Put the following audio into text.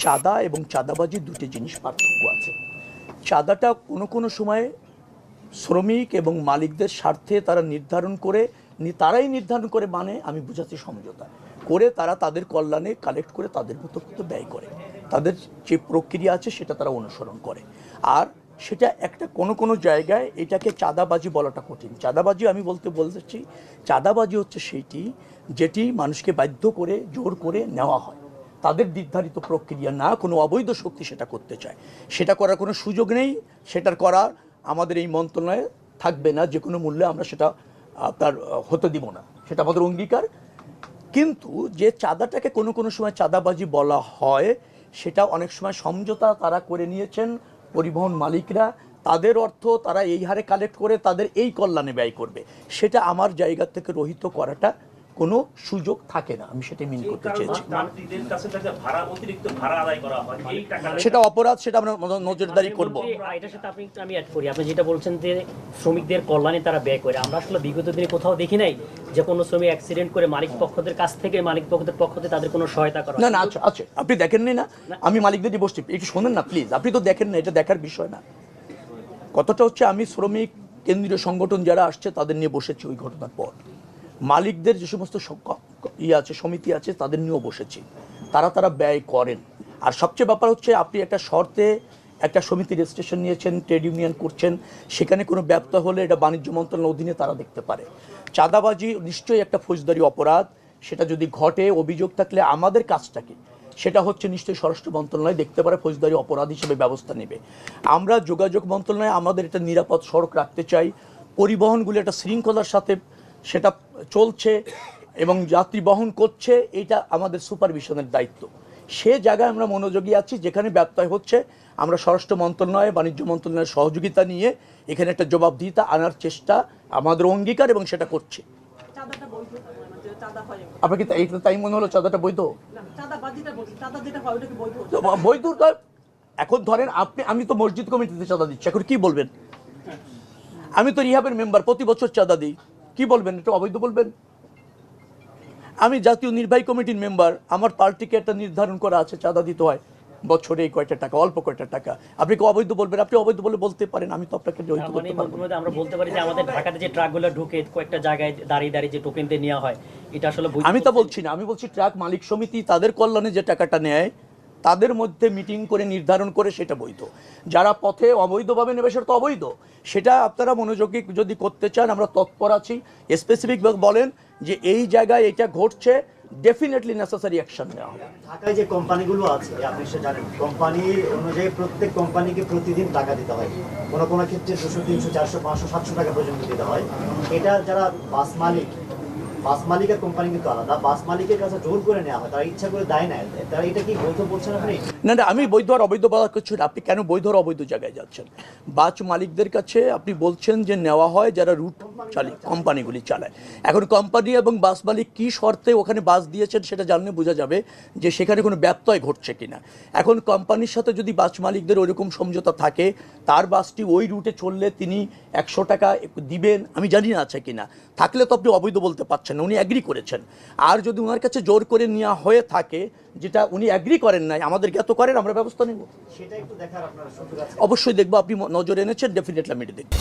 চাঁদা এবং চাঁদাবাজি দুটি জিনিস পার্থক্য আছে। চাঁদাটা কোনো সময় শ্রমিক এবং মালিকদের স্বার্থে তারা তারাই নির্ধারণ করে, মানে আমি বুঝাচ্ছি সমঝোতা করে তারা তাদের কল্যাণে কালেক্ট করে তাদের মতো ব্যয় করে, তাদের যে প্রক্রিয়া আছে সেটা তারা অনুসরণ করে। আর সেটা একটা কোনো জায়গায় এটাকে চাঁদাবাজি বলাটা কঠিন। চাঁদাবাজি আমি বলতেছি চাঁদাবাজি হচ্ছে সেইটি যেটি মানুষকে বাধ্য করে জোর করে নেওয়া হয়, তাদের নির্ধারিত প্রক্রিয়া না, কোনো অবৈধ শক্তি সেটা করতে চায়, সেটা করার কোনো সুযোগ নেই, সেটার করা আমাদের এই মন্ত্রণালয়ে থাকবে না, যে কোনো মূল্যে আমরা সেটা তার হতে দিব না, সেটা আমাদের অঙ্গীকার। কিন্তু যে চাঁদাটাকে কোনো সময় চাঁদাবাজি বলা হয়, সেটা অনেক সময় সমঝোতা তারা করে নিয়েছেন পরিবহন মালিকরা, তাদের অর্থ তারা এই হারে কালেক্ট করে তাদের এই কল্যাণে ব্যয় করবে, সেটা আমার জায়গা থেকে রহিত করাটা কোনো সুযোগ থাকে না, আমি সেটা মিন করতে চেয়েছি। সেটা অপরাধ, সেটা আমরা নজরদারি করব। এটার সাথে আমি অ্যাড করি, আপনি যেটা বলছেন যে শ্রমিকদের কল্যাণে তারা ব্যয় করে, আমরা আসলে বিগত দিনে কোথাও দেখি নাই যে কোনো শ্রমিক অ্যাক্সিডেন্ট করে মালিক পক্ষদের কাছ থেকে তাদের কোনো সহায়তা করা না আছে, আপনি দেখেননি না? আমি মালিকদেরই বসছি, একটু শোনেন না প্লিজ, আপনি তো দেখেন না, এটা দেখার বিষয় না। কতটা হচ্ছে আমি শ্রমিক কেন্দ্রীয় সংগঠন যারা আসছে তাদের নিয়ে বসেছি ওই ঘটনার পর, মালিকদের যে সমস্ত আছে সমিতি আছে তাদের নিয়েও বসেছি, তারা ব্যয় করেন। আর সবচেয়ে ব্যাপার হচ্ছে আপনি একটা শর্তে একটা সমিতি রেজিস্ট্রেশন নিয়েছেন, ট্রেড ইউনিয়ন করছেন, সেখানে কোনো ব্যত্যয় হলে এটা বাণিজ্য মন্ত্রণালয়ের অধীনে তারা দেখতে পারে। চাঁদাবাজি নিশ্চয়ই একটা ফৌজদারি অপরাধ, সেটা যদি ঘটে অভিযোগ থাকলে আমাদের কাজটাকে সেটা হচ্ছে নিশ্চয়ই স্বরাষ্ট্র মন্ত্রণালয় দেখতে পারে, ফৌজদারি অপরাধ হিসেবে ব্যবস্থা নেবে। আমরা যোগাযোগ মন্ত্রণালয়ে আমাদের একটা নিরাপদ সড়ক রাখতে চাই, পরিবহনগুলো একটা শৃঙ্খলার সাথে সেটা চলছে এবং যাত্রী বহন করছে, এইটা আমাদের সুপারভিশনের দায়িত্ব। সে জায়গায় আমরা মনোযোগী আছি, যেখানে ব্যত্যয় হচ্ছে আমরা স্বরাষ্ট্র মন্ত্রণালয় বাণিজ্য মন্ত্রণালয়ের সহযোগিতা নিয়ে এখানে একটা জবাবদিহিতা আনার চেষ্টা আমাদের অঙ্গীকার, এবং সেটা করছে। আপনাকে তাই মনে হলো চাঁদাটা বৈধ? বৈধ এখন ধরেন আমি তো মসজিদ কমিটিতে চাঁদা দিচ্ছি, এখন কি বলবেন? আমি তো রিহাবের মেম্বার, প্রতি বছর চাঁদা দিই, কি বলবেন? এটা অবৈধ বলবেন? আমি জাতীয় নির্বাহী কমিটির মেম্বার, আমার পার্টিকে একটা নির্ধারণ করা আছে চাঁদা দিতে হয় বছরে এই কয়টা টাকা, অল্প কয়টা টাকা, আপনি কি অবৈধ বলবেন? আপনি অবৈধ বলতে পারেন, আমি তো আপনাকে আমরা বলতে পারি যে আমাদের ঢাকাতে যে ট্রাকগুলো ঢুকে কয়েকটা জায়গায় দাঁড়িয়ে যে টোকেন দিয়ে নেওয়া হয়, এটা আসলে আমি তা বলছি না, আমি বলছি ট্রাক মালিক সমিতি তাদের কল্যাণে যে টাকাটা নেয় তাদের মধ্যে মিটিং করে নির্ধারণ করে সেটা বৈধ। যারা পথে অবৈধভাবে নেবে সেটা তো অবৈধ, সেটা আপনারা মনোযোগী যদি করতে চান আমরা তৎপর আছি। স্পেসিফিকভাবে বলেন যে এই জায়গায় এটা ঘটছে, ডেফিনেটলি নেসেসারি অ্যাকশন নেওয়া হবে। ঢাকায় যে কোম্পানিগুলো আছে আপনি সেটা জানেন, কোম্পানি অনুযায়ী প্রত্যেক কোম্পানিকে প্রতিদিন টাকা দিতে হয়, কোনো ক্ষেত্রে 200, 300, 400, 500, 700 টাকা পর্যন্ত দিতে হয়। এটা যারা বাস মালিকের কোম্পানি কিন্তু আলাদা, বাস মালিকের কাছে জোর করে নেওয়া হয়, তারা ইচ্ছা করে দেয় না, তারা এটা কি বৈধ বলছেন আপনি? না, আমি বৈধ আর অবৈধ বলা কিছু না, আপনি কেন বৈধ আর অবৈধ জায়গায় যাচ্ছেন? বাস মালিকদের কাছে আপনি বলছেন যে নেওয়া হয় যারা রুট কোম্পানিগুলি চালায়। এখন কোম্পানি এবং বাস মালিক কী শর্তে ওখানে বাস দিয়েছেন সেটা জানলে বোঝা যাবে যে সেখানে কোনো ব্যত্যয় ঘটছে কিনা। এখন কোম্পানির সাথে যদি বাস মালিকদের ওইরকম সমঝোতা থাকে, তার বাসটি ওই রুটে চললে তিনি 100 টাকা দিবেন, আমি জানি না আছে কিনা, থাকলে তো আপনি অবৈধ বলতে পারছেন না, উনি অ্যাগ্রি করেছেন। আর যদি ওনার কাছে জোর করে নেওয়া হয়ে থাকে যেটা উনি অ্যাগ্রি করেন নাই, আমাদের জ্ঞাত করেন, আমরা ব্যবস্থা নেব। সেটা একটু দেখার আপনারা সুযোগ আছে? অবশ্যই দেখবো, আপনি নজর এনেছেন, ডেফিনেটলি আমি এটা দেখব।